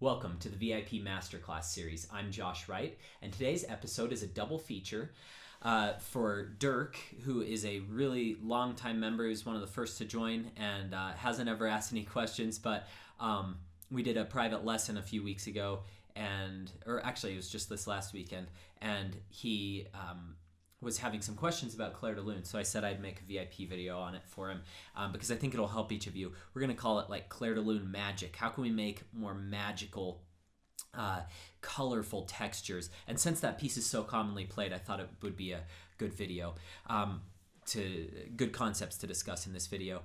Welcome to the VIP MasterClass Series. I'm Josh Wright, and today's episode is a double feature for Dirk, who is a really long-time member. He was one of the first to join and hasn't ever asked any questions, but we did a private lesson a few weeks ago, or actually it was just this last weekend, and he was having some questions about Clair de lune, so I said I'd make a VIP video on it for him because I think it'll help each of you. We're going to call it like Clair de lune magic. How can we make more magical, colorful textures? And since that piece is so commonly played, I thought it would be a good video, good concepts to discuss in this video.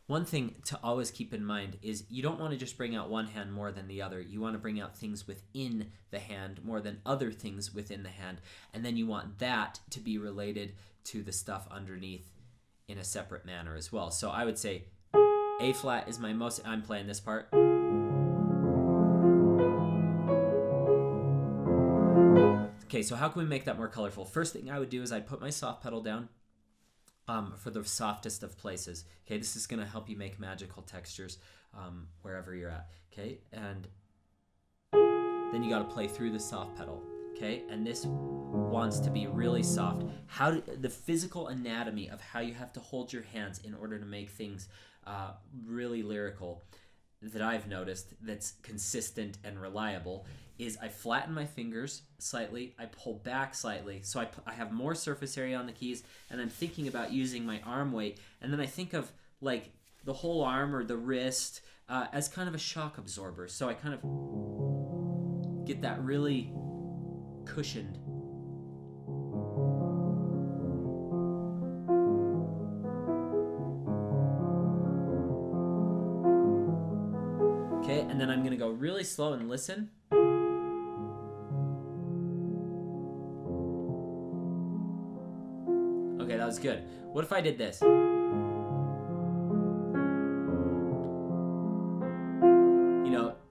One thing to always keep in mind is you don't want to just bring out one hand more than the other. You want to bring out things within the hand more than other things within the hand. And then you want that to be related to the stuff underneath in a separate manner as well. So I would say A flat is I'm playing this part. Okay, so how can we make that more colorful? First thing I would do is I'd put my soft pedal down. For the softest of places. Okay, this is going to help you make magical textures wherever you're at. Okay, and then you got to play through the soft pedal. Okay, and this wants to be really soft. The physical anatomy of how you have to hold your hands in order to make things really lyrical that I've noticed that's consistent and reliable is I flatten my fingers slightly, I pull back slightly, so I have more surface area on the keys, and I'm thinking about using my arm weight, and then I think of like the whole arm or the wrist as kind of a shock absorber, so I kind of get that really cushioned. Okay, and then I'm going to go really slow and listen. Okay, that was good. What if I did this?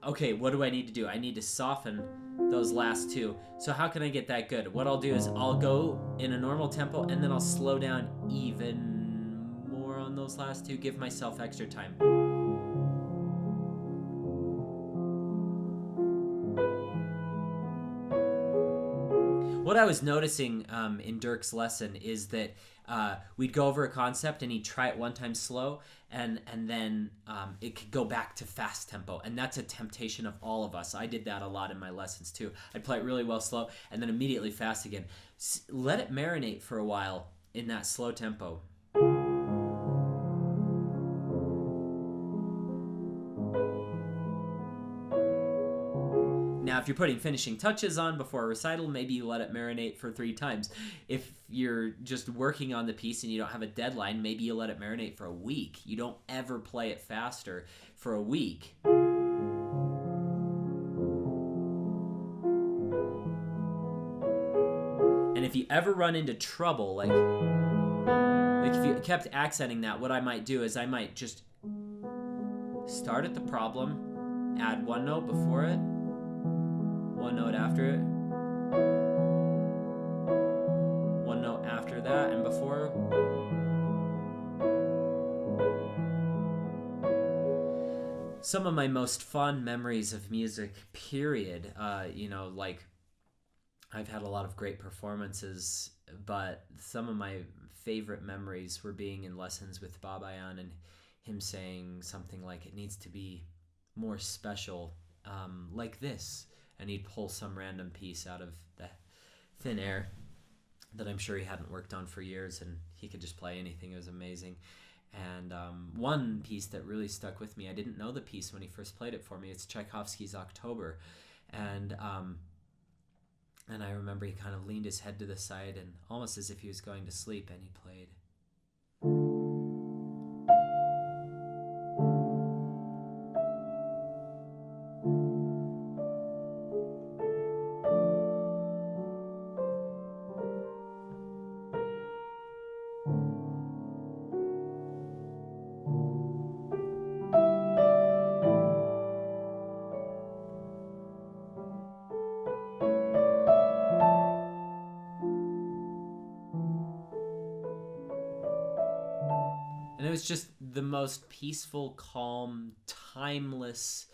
Okay, what do I need to do? I need to soften those last two. So how can I get that good? What I'll do is I'll go in a normal tempo and then I'll slow down even more on those last two, give myself extra time. What I was noticing in Dirk's lesson is that we'd go over a concept and he'd try it one time slow, and then it could go back to fast tempo, and that's a temptation of all of us. I did that a lot in my lessons too. I'd play it really well slow and then immediately fast again. Let it marinate for a while in that slow tempo. Now, if you're putting finishing touches on before a recital, maybe you let it marinate for 3 times. If you're just working on the piece and you don't have a deadline, maybe you let it marinate for a week. You don't ever play it faster for a week. And if you ever run into trouble, like if you kept accenting that, what I might do is I might just start at the problem, add one note before it, one note after it, one note after that, and before. Some of my most fond memories of music, period, like I've had a lot of great performances, but some of my favorite memories were being in lessons with Babayan and him saying something like, it needs to be more special, like this. And he'd pull some random piece out of the thin air that I'm sure he hadn't worked on for years, and he could just play anything. It was amazing. And one piece that really stuck with me, I didn't know the piece when he first played it for me. It's Tchaikovsky's October. And I remember he kind of leaned his head to the side and almost as if he was going to sleep, and he played. And it was just the most peaceful, calm, timeless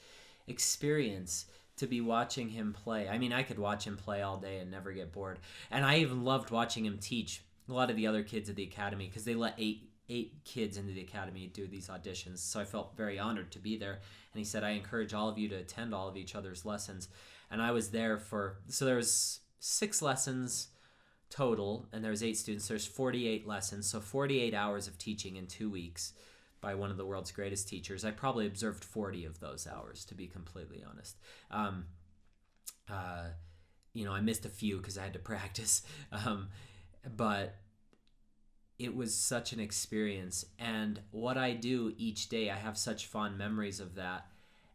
experience to be watching him play. I mean, I could watch him play all day and never get bored. And I even loved watching him teach a lot of the other kids at the academy, because they let eight kids into the academy do these auditions. So I felt very honored to be there. And he said, I encourage all of you to attend all of each other's lessons. And I was there so there was 6 lessons total, and there was 8 students. There's 48 lessons, so 48 hours of teaching in 2 weeks by one of the world's greatest teachers. I probably observed 40 of those hours, to be completely honest. I missed a few because I had to practice. But it was such an experience. And what I do each day, I have such fond memories of that.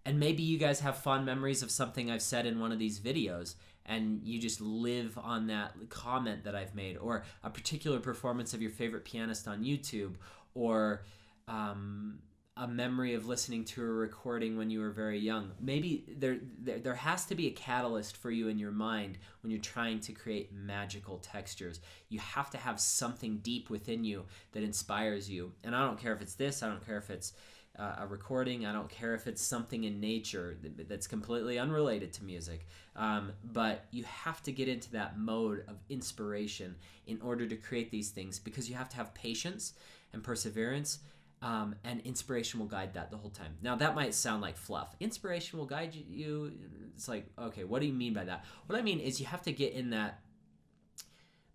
And maybe you guys have fond memories of something I've said in one of these videos, and you just live on that comment that I've made, or a particular performance of your favorite pianist on YouTube, or a memory of listening to a recording when you were very young. Maybe there has to be a catalyst for you in your mind when you're trying to create magical textures. You have to have something deep within you that inspires you. And I don't care if it's this, I don't care if it's a recording, I don't care if it's something in nature that's completely unrelated to music, but you have to get into that mode of inspiration in order to create these things, because you have to have patience and perseverance, and inspiration will guide that the whole time. Now, that might sound like fluff. Inspiration will guide you. It's like, okay, what do you mean by that? What I mean is you have to get in that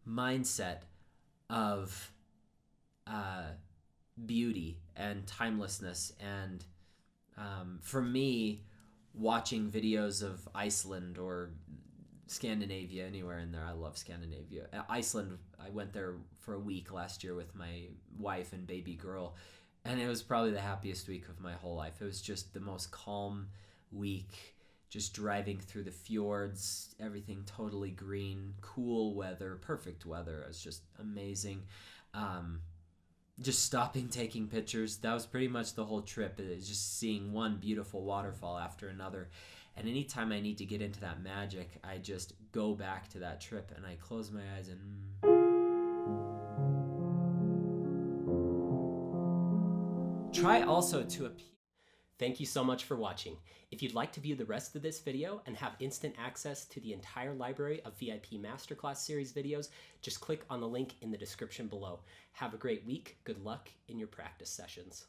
mindset of beauty and timelessness. And for me, watching videos of Iceland or Scandinavia, anywhere in there, I love Scandinavia. Iceland, I went there for a week last year with my wife and baby girl, and it was probably the happiest week of my whole life. It was just the most calm week, just driving through the fjords, everything totally green, cool weather, perfect weather. It was just amazing. Just stopping, taking pictures. That was pretty much the whole trip. It was just seeing one beautiful waterfall after another. And anytime I need to get into that magic, I just go back to that trip and I close my eyes and... Try also to appeal. Thank you so much for watching. If you'd like to view the rest of this video and have instant access to the entire library of VIP MasterClass Series videos, just click on the link in the description below. Have a great week. Good luck in your practice sessions.